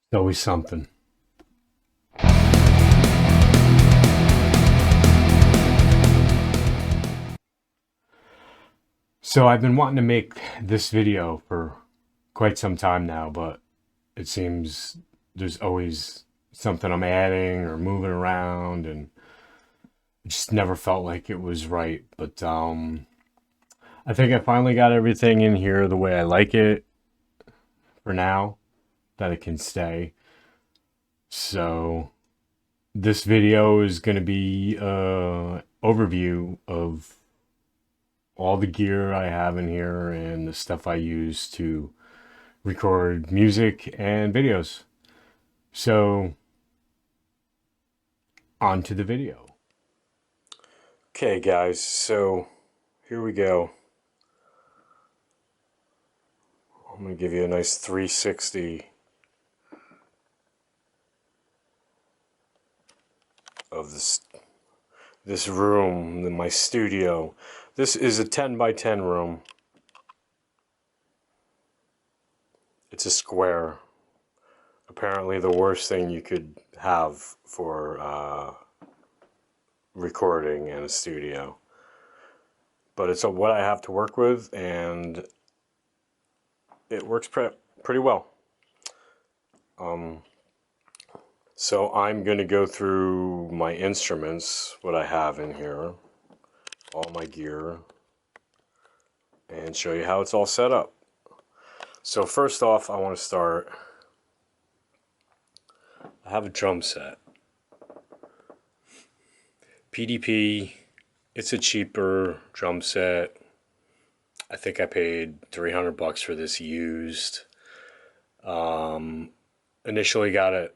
It's always something. So I've been wanting to make this video for quite some time now, but it seems there's always something I'm adding or moving around, and it just never felt like it was right. But I think I finally got everything in here the way I like it for now, that it can stay. So this video is going to be a overview of all the gear I have in here and the stuff I use to record music and videos. So, on to the video. Okay, guys, so here we go. I'm going to give you a nice 360 of this room, my studio. This is a 10 by 10 room. It's a square. Apparently the worst thing you could have for recording in a studio. But it's what I have to work with, and it works pretty well. So I'm going to go through my instruments, what I have in here, all my gear, and show you how it's all set up. So first off, I want to start, I have a drum set. PDP, it's a cheaper drum set. I think I paid $300 for this used. Initially got it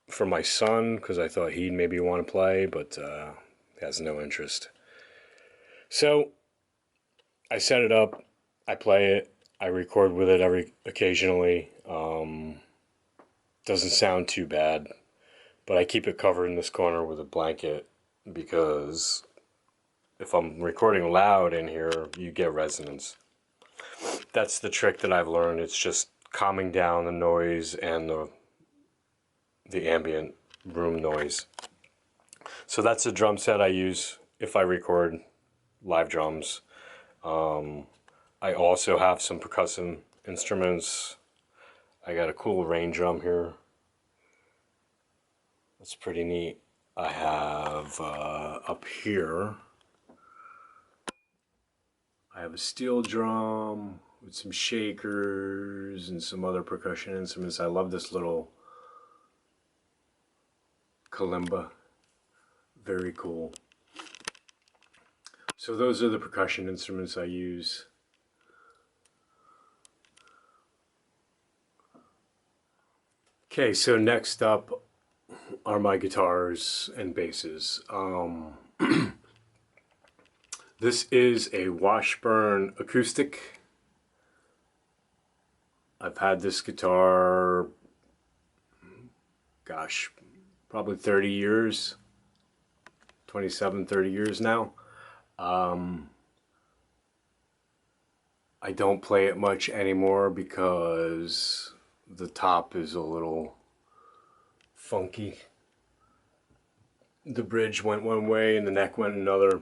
for my son because I thought he'd maybe want to play, but he has no interest. So I set it up, I play it, I record with it occasionally. Doesn't sound too bad, but I keep it covered in this corner with a blanket because if I'm recording loud in here, you get resonance. That's the trick that I've learned. It's just calming down the noise and the ambient room noise. So that's a drum set I use if I record live drums. I also have some percussion instruments. I got a cool rain drum here. That's pretty neat. I have up here, I have a steel drum with some shakers and some other percussion instruments. I love this little kalimba. Very cool. So those are the percussion instruments I use. Okay, so next up are my guitars and basses. This is a Washburn acoustic. I've had this guitar, gosh, probably 30 years, 27, 30 years now. I don't play it much anymore because the top is a little funky. The bridge went one way and the neck went another.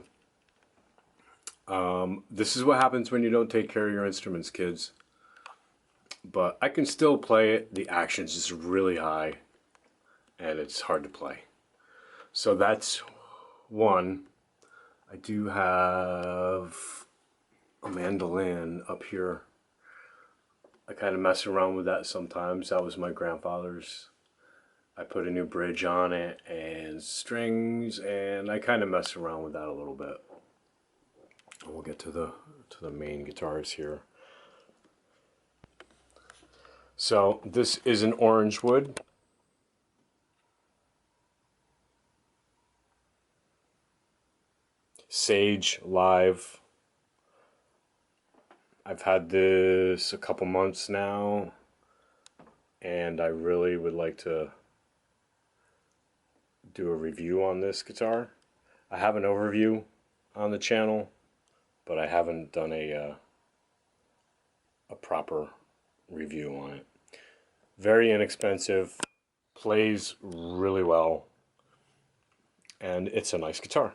This is what happens when you don't take care of your instruments, kids. But I can still play it. The action's just really high and it's hard to play. So that's one. I do have a mandolin up here. I kind of mess around with that sometimes. That was my grandfather's. I put a new bridge on it and strings, and I kind of mess around with that a little bit. We'll get to the main guitars here. So this is an orange wood. Sage Live. I've had this a couple months now, and I really would like to do a review on this guitar. I have an overview on the channel, but I haven't done a proper review on it. Very inexpensive. plays really well, and it's a nice guitar.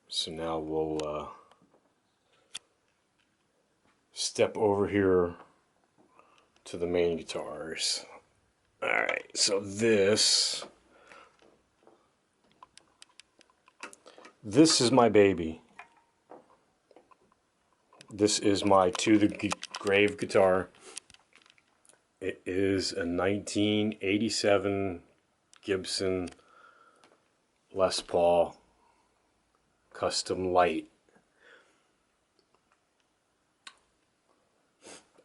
So now we'll step over here to the main guitars. Alright, so this is my baby. This is my To the Grave guitar. It is a 1987 Gibson Les Paul Custom Light.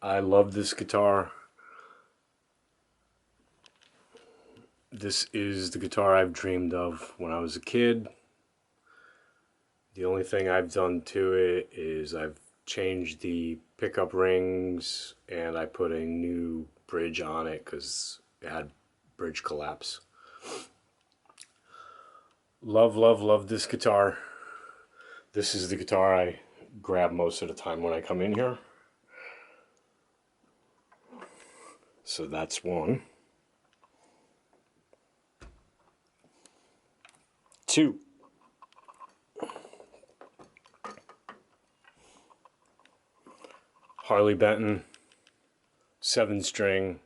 I love this guitar. This is the guitar I've dreamed of when I was a kid. The only thing I've done to it is I've changed the pickup rings and I put a new bridge on it because it had bridge collapse. Love, love, love this guitar. This is the guitar I grab most of the time when I come in here. So that's one. Two. Harley Benton 7-string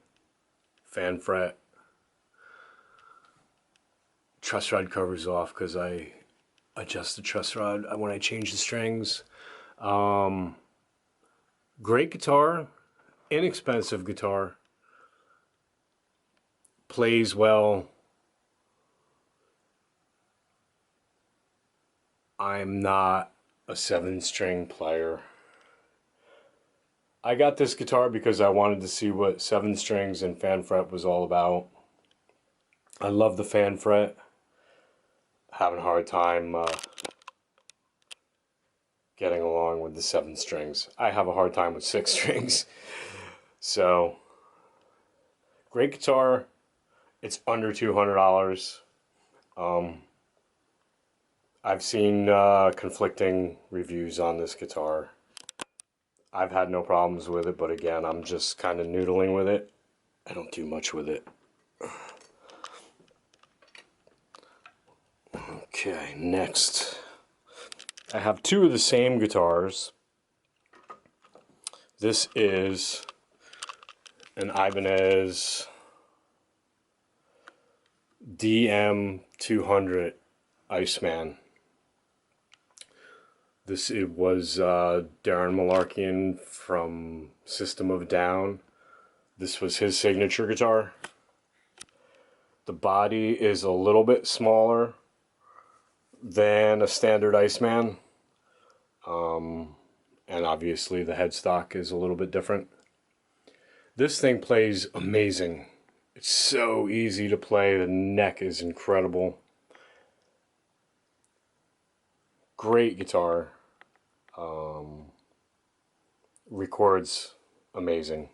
fan fret. Truss rod covers off because I adjust the truss rod when I change the strings. Great guitar, inexpensive guitar, plays well. I'm not a 7-string player. I got this guitar because I wanted to see what 7 strings and fan fret was all about. I love the fan fret. Having a hard time getting along with the 7 strings. I have a hard time with 6 strings. So, great guitar. It's under $200. I've seen conflicting reviews on this guitar. I've had no problems with it, but again, I'm just kind of noodling with it. I don't do much with it. Okay, next. I have two of the same guitars. This is an Ibanez DM200 Iceman. This was Darren Malarkian from System of a Down. This was his signature guitar. The body is a little bit smaller than a standard Iceman. And obviously the headstock is a little bit different. This thing plays amazing. It's so easy to play. The neck is incredible. Great guitar. Records amazing.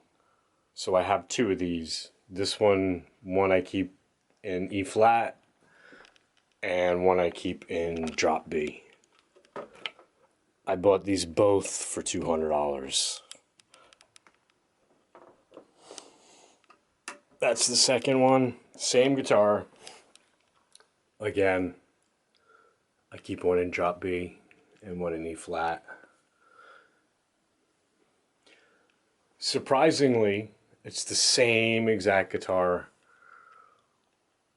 So I have two of these. This one I keep in E flat and one I keep in drop B. I bought these both for $200. That's the second one. Same guitar. Again, I keep one in drop B and one in E flat. Surprisingly, it's the same exact guitar.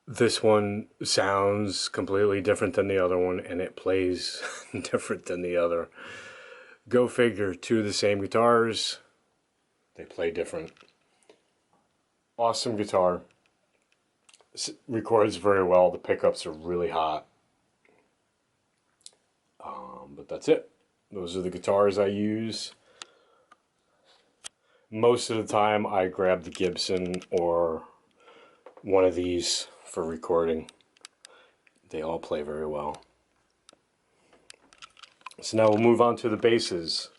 This one sounds completely different than the other one, and it plays different than the other. Go figure, two of the same guitars, they play different. Awesome guitar. Records very well. The pickups are really hot. But that's it. Those are the guitars I use. Most of the time I grab the Gibson or one of these for recording. They all play very well. So now we'll move on to the basses.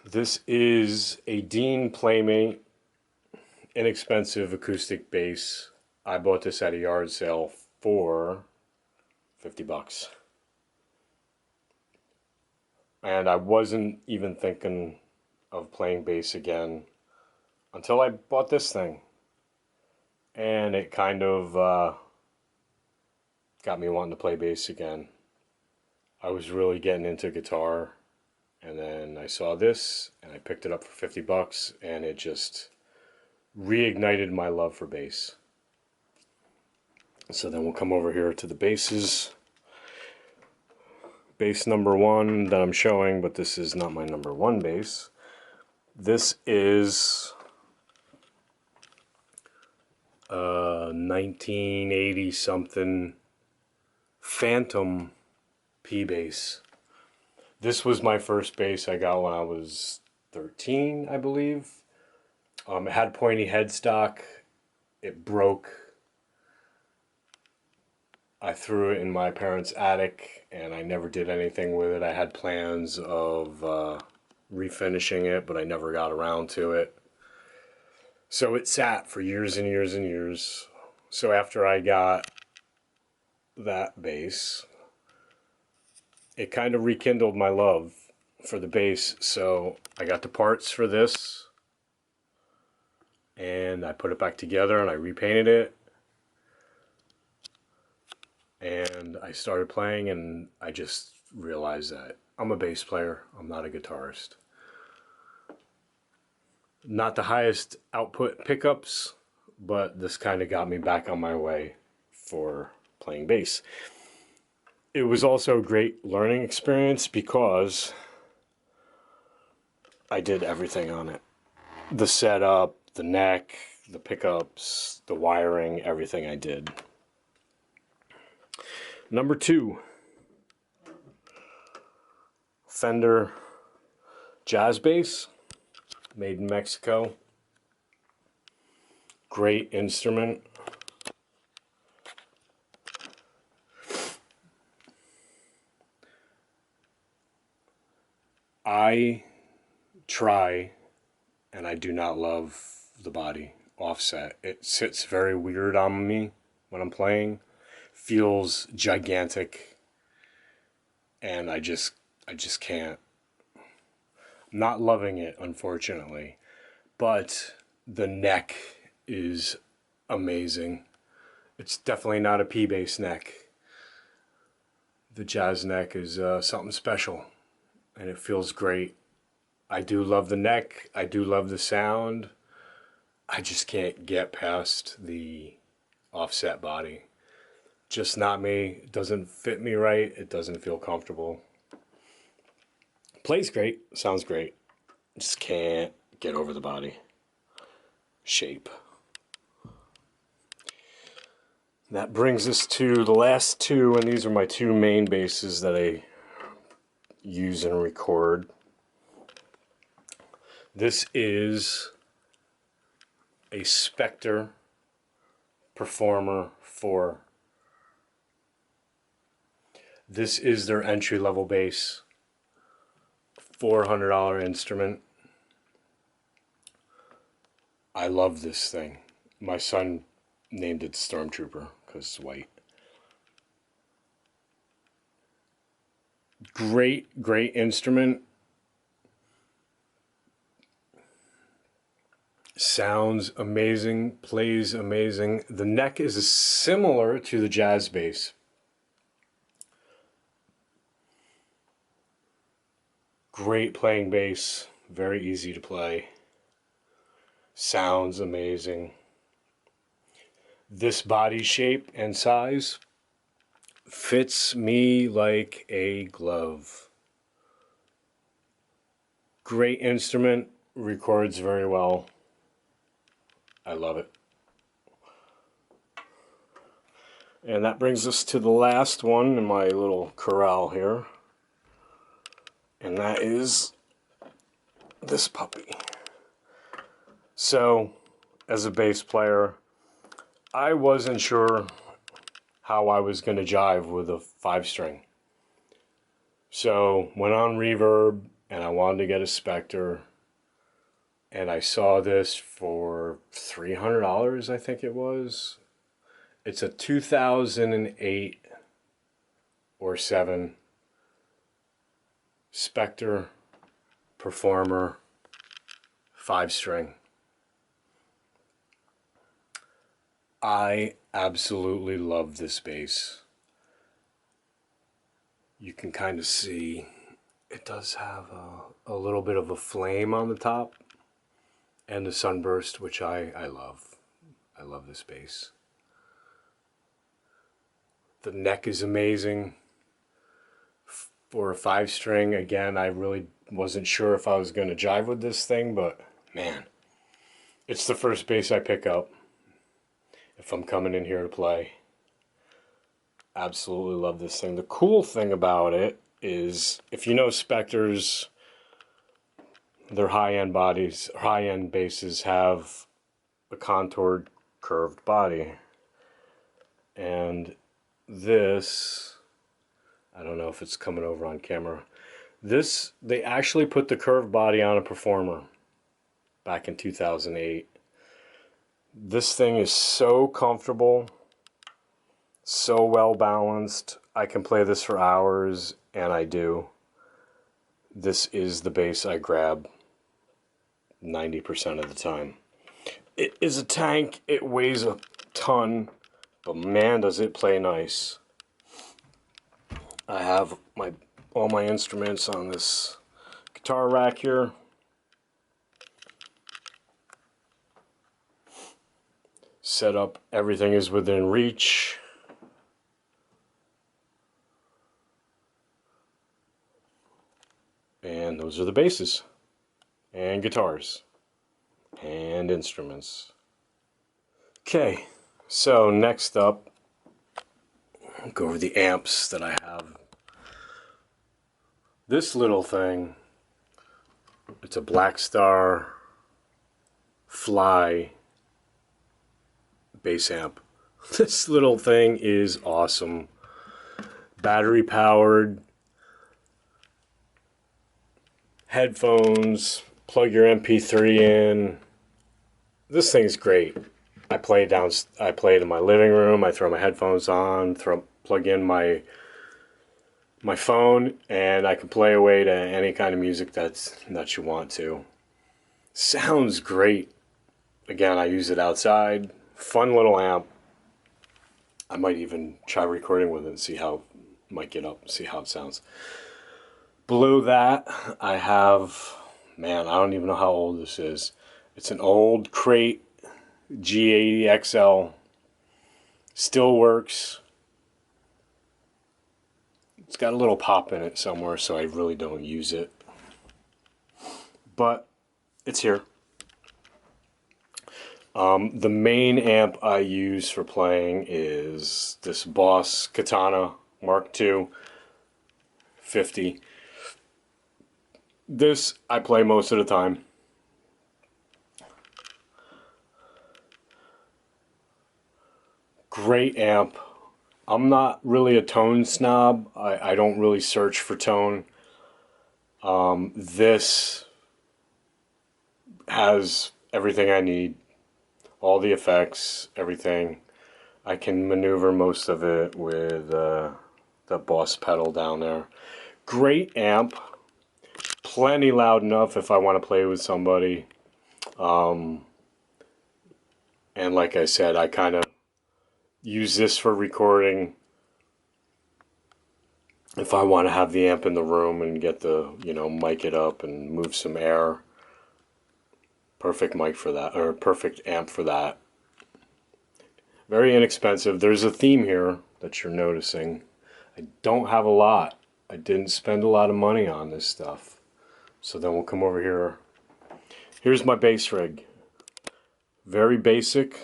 This is a Dean Playmate inexpensive acoustic bass. I bought this at a yard sale for $50. And I wasn't even thinking of playing bass again until I bought this thing. And it kind of got me wanting to play bass again. I was really getting into guitar, and then I saw this and I picked it up for 50 bucks, and it just reignited my love for bass. So then we'll come over here to the basses. Bass number one that I'm showing, but this is not my number one bass. This is 1980 something Phantom P bass. This was my first bass I got when I was 13, I believe. It had pointy headstock. It broke. I threw it in my parents' attic, and I never did anything with it. I had plans of refinishing it, but I never got around to it. So it sat for years and years and years. So after I got that bass, it kind of rekindled my love for the bass. So I got the parts for this, and I put it back together, and I repainted it. And I started playing, and I just realized that I'm a bass player. I'm not a guitarist. Not the highest output pickups, but this kind of got me back on my way for playing bass. It was also a great learning experience because I did everything on it. The setup, the neck, the pickups, the wiring, everything I did. Number two, Fender Jazz Bass, made in Mexico. Great instrument. I try, and I do not love the body offset. It sits very weird on me when I'm playing. Feels gigantic, and I just can't. I'm not loving it, unfortunately, but the neck is amazing. It's definitely not a P-bass neck. The jazz neck is something special, and it feels great. I do love the neck. I do love the sound. I just can't get past the offset body. Just not me. It doesn't fit me right. It doesn't feel comfortable. Plays great. Sounds great. Just can't get over the body shape. That brings us to the last two, and these are my two main basses that I use and record. This is a Spectre Performer 4. This is their entry-level bass. $400 instrument. I love this thing. My son named it Stormtrooper because it's white. Great instrument. Sounds amazing, plays amazing. The neck is similar to the jazz bass. Great playing bass, very easy to play. Sounds amazing. This body shape and size fits me like a glove. Great instrument, records very well. I love it. And that brings us to the last one in my little corral here. And that is this puppy. So, as a bass player, I wasn't sure how I was going to jive with a 5-string. So, went on Reverb, and I wanted to get a Spectre. And I saw this for $300, I think it was. It's a 2008 or 7 Spectre Performer 5-string. I absolutely love this bass. You can kind of see it does have a little bit of a flame on the top and the sunburst, which I love. I love this bass. The neck is amazing. For a 5-string, again, I really wasn't sure if I was going to jive with this thing, but man, it's the first bass I pick up if I'm coming in here to play. Absolutely love this thing. The cool thing about it is, if you know Spectres, their high-end bodies, high-end basses have a contoured, curved body. And this, I don't know if it's coming over on camera. This, they actually put the curved body on a Performer back in 2008. This thing is so comfortable, so well balanced. I can play this for hours, and I do. This is the bass I grab 90% of the time. It is a tank, it weighs a ton, but man does it play nice. I have all my instruments on this guitar rack here. Set up, everything is within reach. And those are the basses, and guitars, and instruments. Okay, so next up, I'll go over the amps that I have. This little thing, it's a Black Star Fly bass amp. This little thing is awesome. Battery powered, headphones, plug your MP3 in. This thing's great. I play it in my living room. I throw my headphones on, plug in my phone, and I can play away to any kind of music that you want to. Sounds great. Again, I use it outside. Fun little amp. I might even try recording with it and see how it might get up, see how it sounds. Below that, I have, man, I don't even know how old this is. It's an old Crate G80XL. Still works. It's got a little pop in it somewhere, so I really don't use it. But it's here. The main amp I use for playing is this Boss Katana Mark II 50. This I play most of the time. Great amp. I'm not really a tone snob. I don't really search for tone. This has everything I need. All the effects, everything. I can maneuver most of it with the Boss pedal down there. Great amp. Plenty loud enough if I want to play with somebody. And like I said, I kind of use this for recording. If I want to have the amp in the room and get the, mic it up and move some air. Perfect mic for that, or perfect amp for that. Very inexpensive. There's a theme here that you're noticing. I don't have a lot. I didn't spend a lot of money on this stuff. So then we'll come over here. Here's my bass rig. Very basic,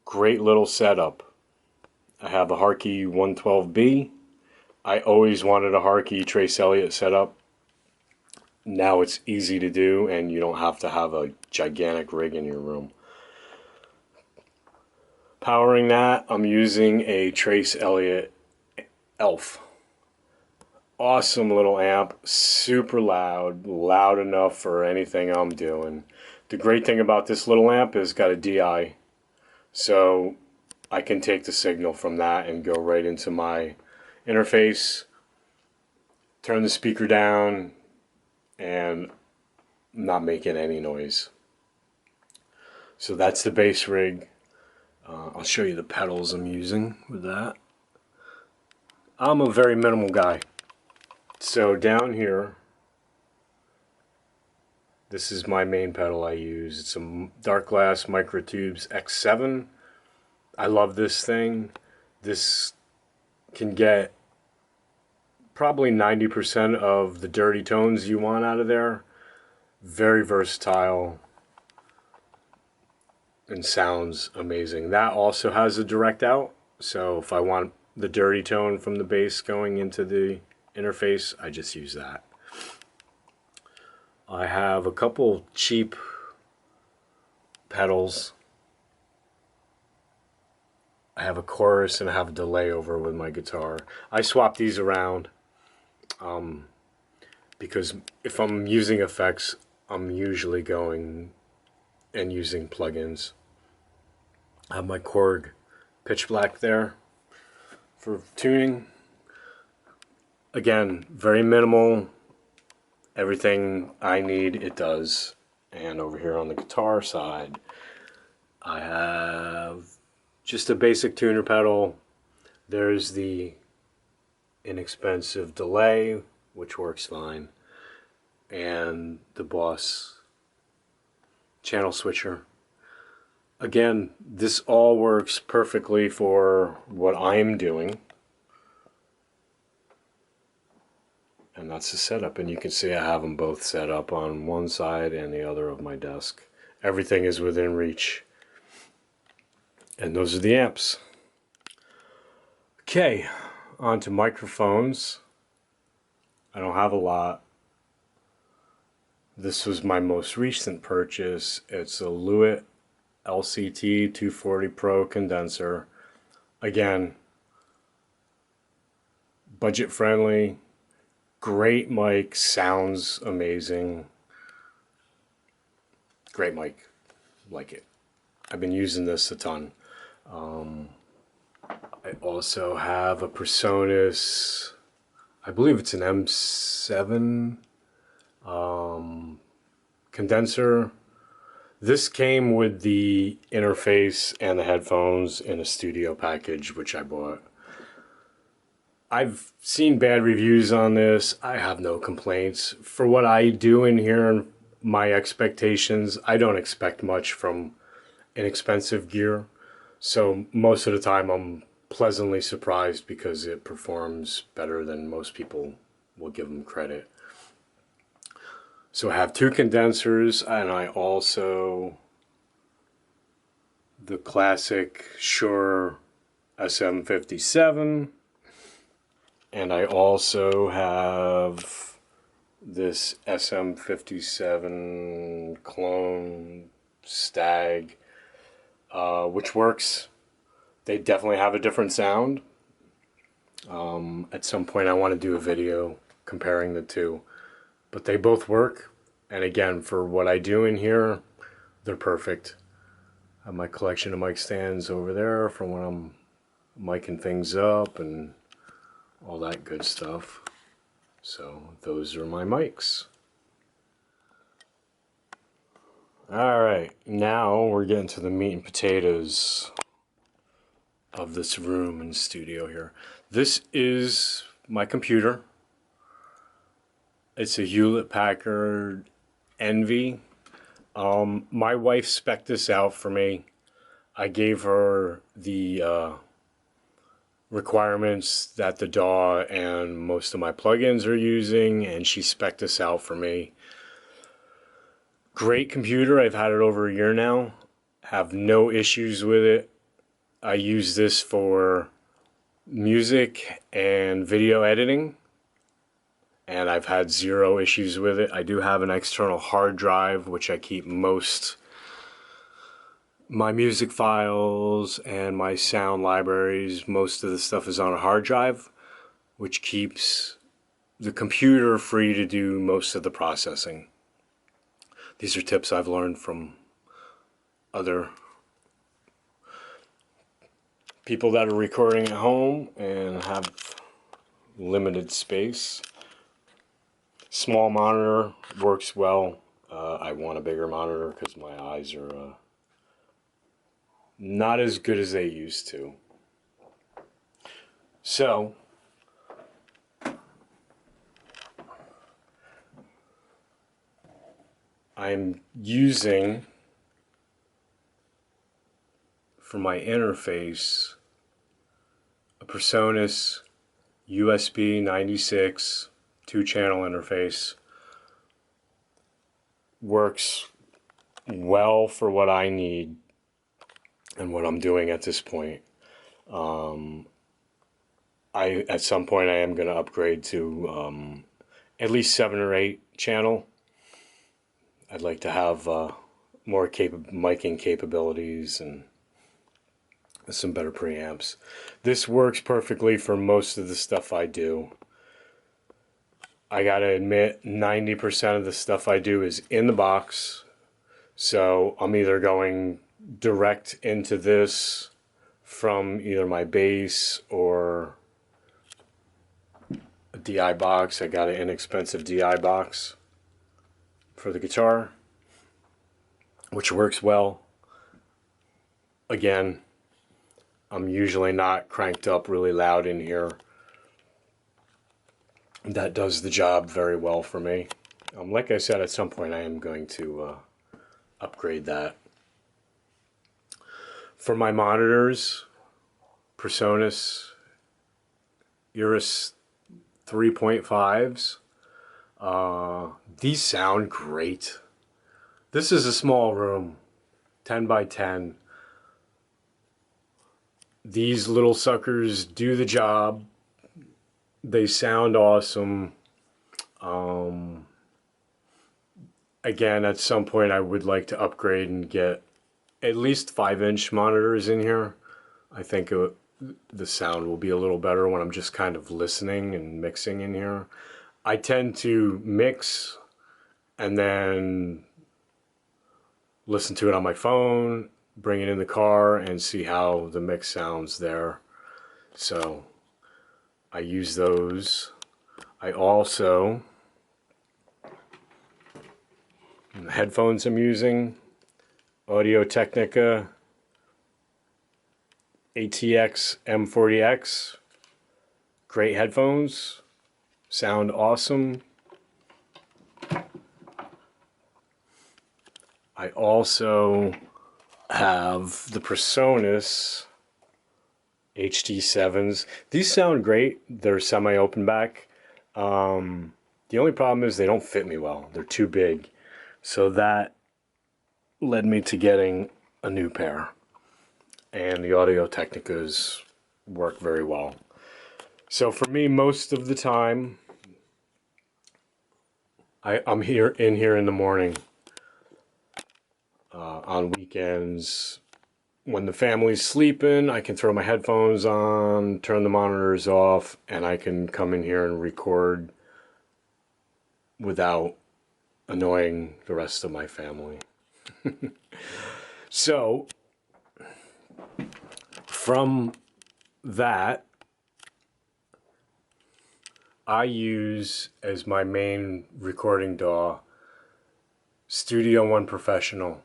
great little setup. I have a Harkey 112B. I always wanted a Harkey Trace Elliot setup. Now it's easy to do, and you don't have to have a gigantic rig in your room. Powering that, I'm using a Trace Elliot Elf. Awesome little amp, super loud, loud enough for anything I'm doing. The great thing about this little amp is it's got a DI, so I can take the signal from that and go right into my interface, turn the speaker down, and not making any noise. So that's the bass rig. I'll show you the pedals I'm using with that. I'm a very minimal guy. So down here, this is my main pedal I use. It's a Dark Glass Microtubes X7. I love this thing. This can get probably 90% of the dirty tones you want out of there. Very versatile and sounds amazing. That also has a direct out, so if I want the dirty tone from the bass going into the interface, I just use that. I have a couple cheap pedals. I have a chorus and I have a delay over with my guitar. I swap these around because if I'm using effects, I'm usually going and using plugins. I have my Korg pitch black there for tuning. Again, very minimal. Everything I need, it does. And over here on the guitar side, I have just a basic tuner pedal. There's the inexpensive delay, which works fine, and the Boss channel switcher. Again, this all works perfectly for what I'm doing. And that's the setup, and you can see I have them both set up on one side and the other of my desk. Everything is within reach. And those are the amps. Okay, on to microphones. I don't have a lot. This was my most recent purchase. It's a Lewitt LCT 240 Pro condenser. Again, budget friendly. Great mic, sounds amazing. Great mic, like it. I've been using this a ton. I also have a Presonus, I believe it's an M7 condenser. This came with the interface and the headphones in a studio package, which I bought. I've seen bad reviews on this. I have no complaints. For what I do in here, my expectations, I don't expect much from inexpensive gear. So most of the time I'm pleasantly surprised because it performs better than most people will give them credit. So I have two condensers, and I also, the classic Shure SM57. And I also have this SM57 clone Stag, which works. They definitely have a different sound. At some point I want to do a video comparing the two, but they both work. And again, for what I do in here, they're perfect. I have my collection of mic stands over there from when I'm micing things up and all that good stuff. So those are my mics. Alright, now we're getting to the meat and potatoes of this room and studio here. This is my computer. It's a Hewlett-Packard Envy. My wife spec'd this out for me. I gave her the requirements that the DAW and most of my plugins are using, and she spec'd this out for me. Great computer. I've had it over a year now. Have no issues with it. I use this for music and video editing, and I've had zero issues with it. I do have an external hard drive which I keep most my music files and my sound libraries. Most of the stuff is on a hard drive, which keeps the computer free to do most of the processing. These are tips I've learned from other people that are recording at home and have limited space. Small monitor works well. I want a bigger monitor because my eyes are not as good as they used to. So I'm using, for my interface, a PreSonus USB 96 two-channel interface. Works well for what I need and what I'm doing at this point. At some point I am going to upgrade to at least 7 or 8 channel. I'd like to have more miking capabilities and some better preamps. This works perfectly for most of the stuff I do. I gotta admit, 90% of the stuff I do is in the box, so I'm either going direct into this from either my bass or a DI box. I got an inexpensive DI box for the guitar, which works well. Again, I'm usually not cranked up really loud in here. That does the job very well for me. Like I said, at some point I am going to upgrade that. For my monitors, PreSonus Urus 3.5s. These sound great. This is a small room, 10 by 10. These little suckers do the job. They sound awesome. Again, at some point I would like to upgrade and get at least 5-inch monitors in here. I think the sound will be a little better when I'm just kind of listening and mixing in here. I tend to mix and then listen to it on my phone, bring it in the car, and see how the mix sounds there. So I use those. I also, the headphones I'm using, Audio-Technica ATX M40X. Great headphones, sound awesome. I also have the PreSonus HD7s. These sound great. They're semi-open back. The only problem is they don't fit me well. They're too big. So that led me to getting a new pair. And the Audio-Technicas work very well. So for me, most of the time, I'm in here in the morning. On weekends, when the family's sleeping, I can throw my headphones on, turn the monitors off, and I can come in here and record without annoying the rest of my family. So, from that, I use as my main recording DAW Studio&quot Professional.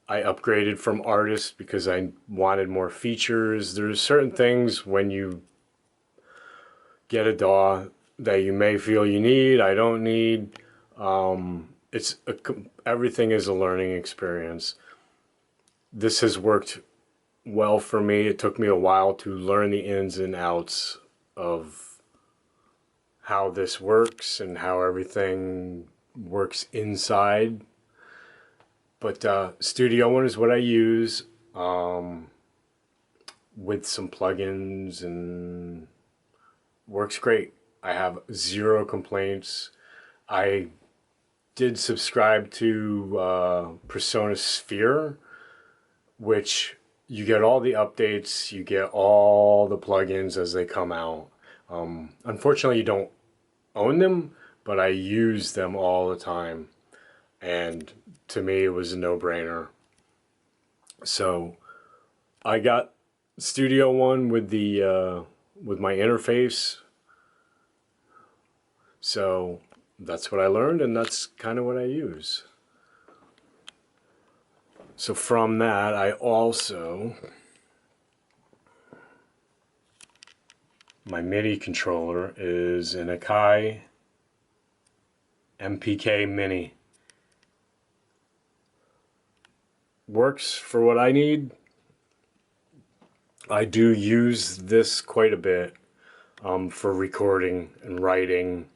I upgraded from Artist because I wanted more features. There's certain things when you get a DAW that you may feel you need, I don't need. Everything is a learning experience. This has worked well for me. It took me a while to learn the ins and outs of how this works and how everything works inside. But Studio&quot is what I use with some plugins, and works great. I have 0 complaints. I did subscribe to PreSonus Sphere, which you get all the updates, you get all the plugins as they come out. Unfortunately, you don't own them, but I use them all the time. And to me, it was a no-brainer. So I got Studio&quot with the with my interface. So that's what I learned, and that's kind of what I use. So from that, I also, my MIDI controller is an Akai MPK Mini. Works for what I need. I do use this quite a bit for recording and writing.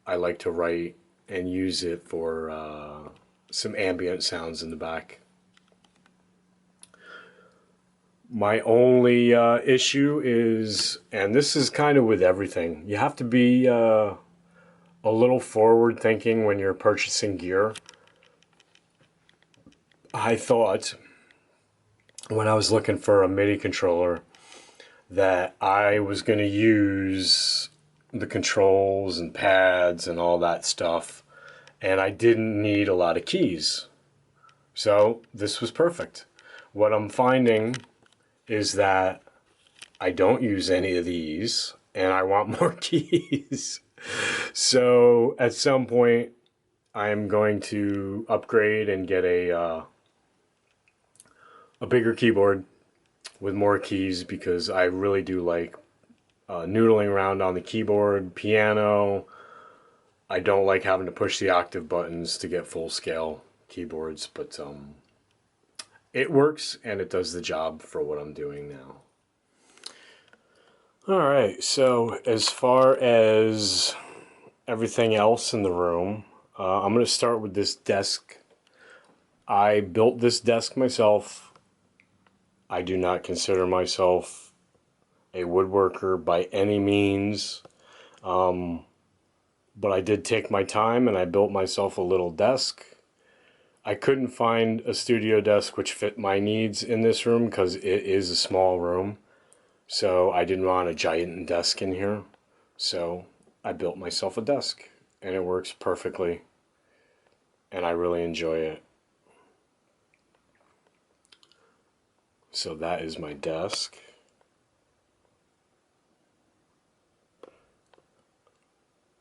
I like to write and use it for some ambient sounds in the back. My only issue is, and this is kind of with everything, you have to be a little forward thinking when you're purchasing gear. I thought when I was looking for a MIDI controller that I was going to use the controls and pads and all that stuff, and I didn't need a lot of keys. So this was perfect. What I'm finding is that I don't use any of these and I want more keys. So at some point I'm going to upgrade and get a bigger keyboard with more keys, because I really do like noodling around on the keyboard, piano. I don't like having to push the octave buttons to get full scale keyboards, but it works and it does the job for what I'm doing now. All right, so as far as everything else in the room, I'm going to start with this desk. I built this desk myself. I do not consider myself a woodworker by any means, but I did take my time and I built myself a little desk. I couldn't find a studio desk which fit my needs in this room because it is a small room. So I didn't want a giant desk in here. So I built myself a desk and it works perfectly. And I really enjoy it. So that is my desk.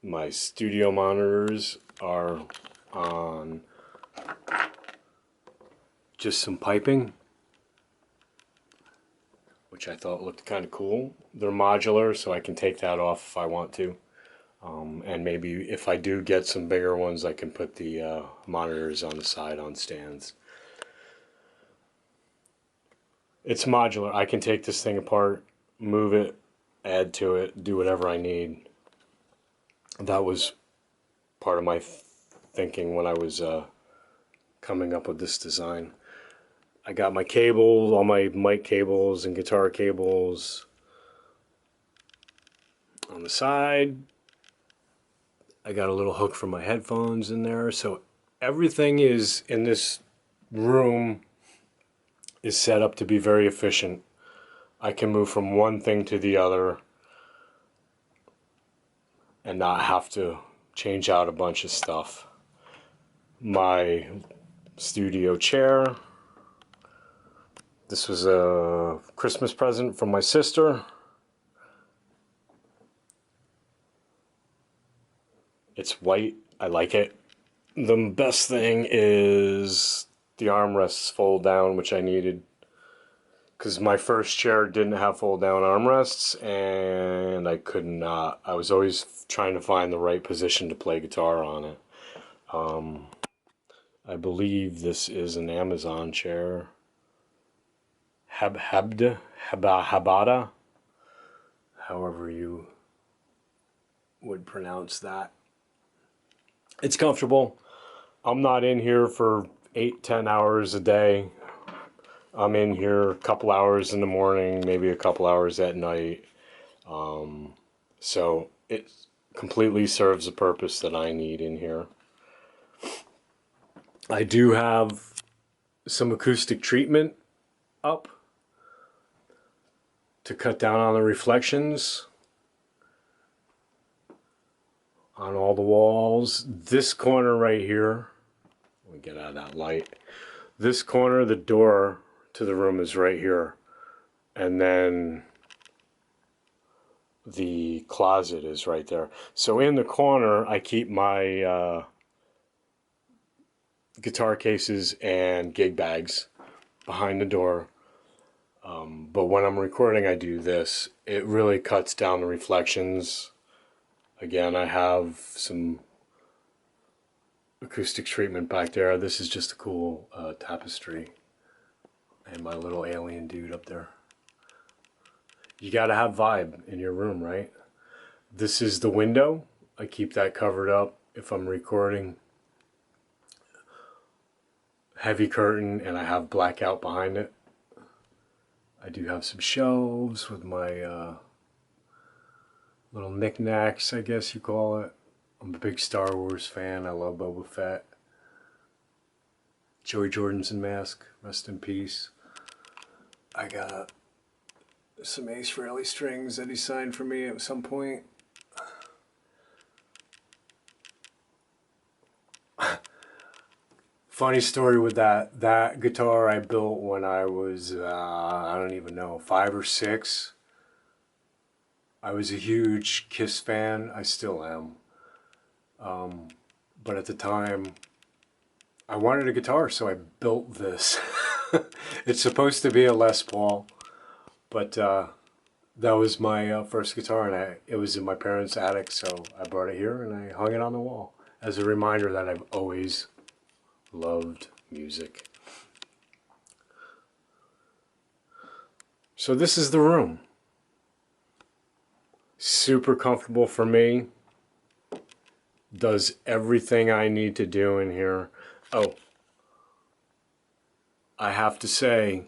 My studio monitors are on just some piping, which I thought looked kind of cool. They're modular, so I can take that off if I want to. And maybe if I do get some bigger ones, I can put the monitors on the side on stands. It's modular. I can take this thing apart, move it, add to it, do whatever I need. That was part of my thinking when I was coming up with this design. I got my cables, all my mic cables and guitar cables on the side. I got a little hook for my headphones in there. So everything is in this room is set up to be very efficient. I can move from one thing to the other and not have to change out a bunch of stuff. My studio chair. This was a Christmas present from my sister. It's white. I like it. The best thing is the armrests fold down, which I needed, because my first chair didn't have fold down armrests and I could not. I was always trying to find the right position to play guitar on it. I believe this is an Amazon chair. Habada, however you would pronounce that. It's comfortable. I'm not in here for 8-10 hours a day. I'm in here a couple hours in the morning, maybe a couple hours at night. So it completely serves the purpose that I need in here. I do have some acoustic treatment up to cut down on the reflections on all the walls. This corner right here, let me get out of that light. This corner, the door to the room is right here. And then the closet is right there. So in the corner, I keep my guitar cases and gig bags behind the door. But when I'm recording, I do this. It really cuts down the reflections. Again, I have some acoustic treatment back there. This is just a cool tapestry. And my little alien dude up there. You gotta have vibe in your room, right? This is the window. I keep that covered up if I'm recording. Heavy curtain, and I have blackout behind it. I do have some shelves with my little knickknacks, I guess you call it. I'm a big Star Wars fan. I love Boba Fett. Joey Jordanson mask, rest in peace. I got some Ace Frehley strings that he signed for me at some point. Funny story with that guitar I built when I was, I don't even know, 5 or 6. I was a huge Kiss fan. I still am. But at the time, I wanted a guitar, so I built this. It's supposed to be a Les Paul, but that was my first guitar, and it was in my parents' attic, so I brought it here and I hung it on the wall as a reminder that I've always loved music. So this is the room. Super comfortable for me. Does everything I need to do in here. Oh, I have to say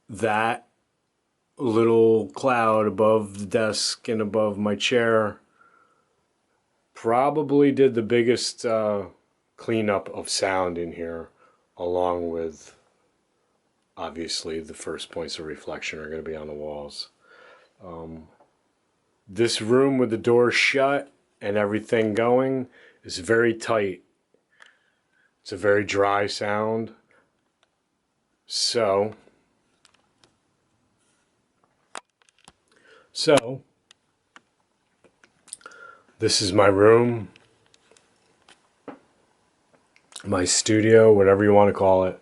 that little cloud above the desk and above my chair probably did the biggest cleanup of sound in here, along with obviously the first points of reflection are going to be on the walls. This room with the door shut and everything going is very tight. It's a very dry sound. So this is my room, my studio, whatever you want to call it.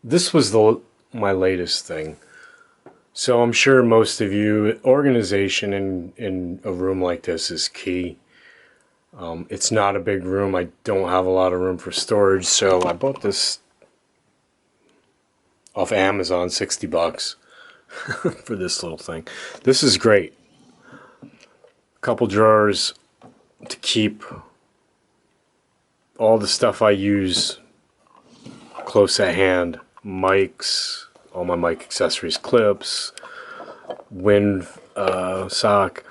This was my latest thing. So I'm sure most of you, organization in a room like this is key. It's not a big room. I don't have a lot of room for storage, so I bought this off Amazon, 60 bucks for this little thing. This is great. A couple drawers to keep all the stuff I use close at hand. Mics, all my mic accessories, clips, wind sock,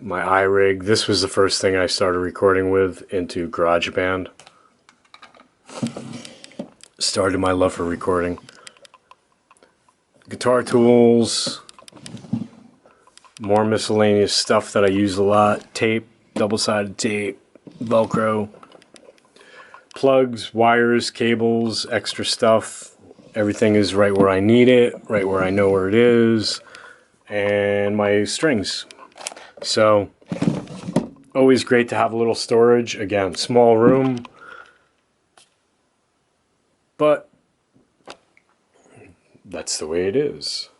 my iRig. This was the first thing I started recording with into GarageBand. Started my love for recording. Guitar tools, more miscellaneous stuff that I use a lot. Tape, double-sided tape, Velcro, plugs, wires, cables, extra stuff. Everything is right where I need it, right where I know where it is, and my strings. So, always great to have a little storage. Again, small room, but that's the way it is.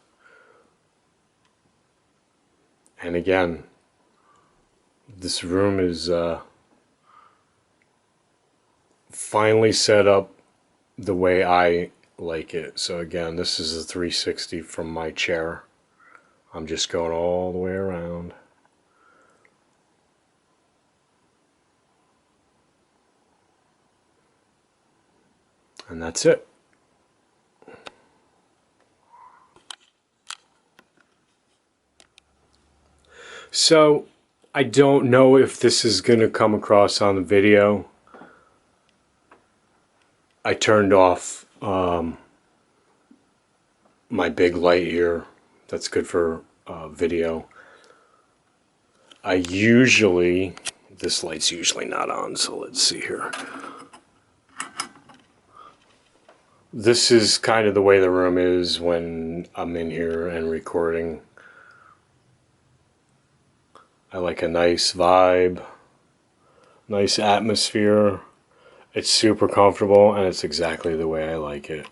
And again, this room is finally set up the way I like it. So again, this is a 360 from my chair. I'm just going all the way around. And that's it. So, I don't know if this is going to come across on the video. I turned off my big light here. That's good for video. This light's usually not on, so let's see here. This is kind of the way the room is when I'm in here and recording. I like a nice vibe. Nice atmosphere. It's super comfortable and it's exactly the way I like it.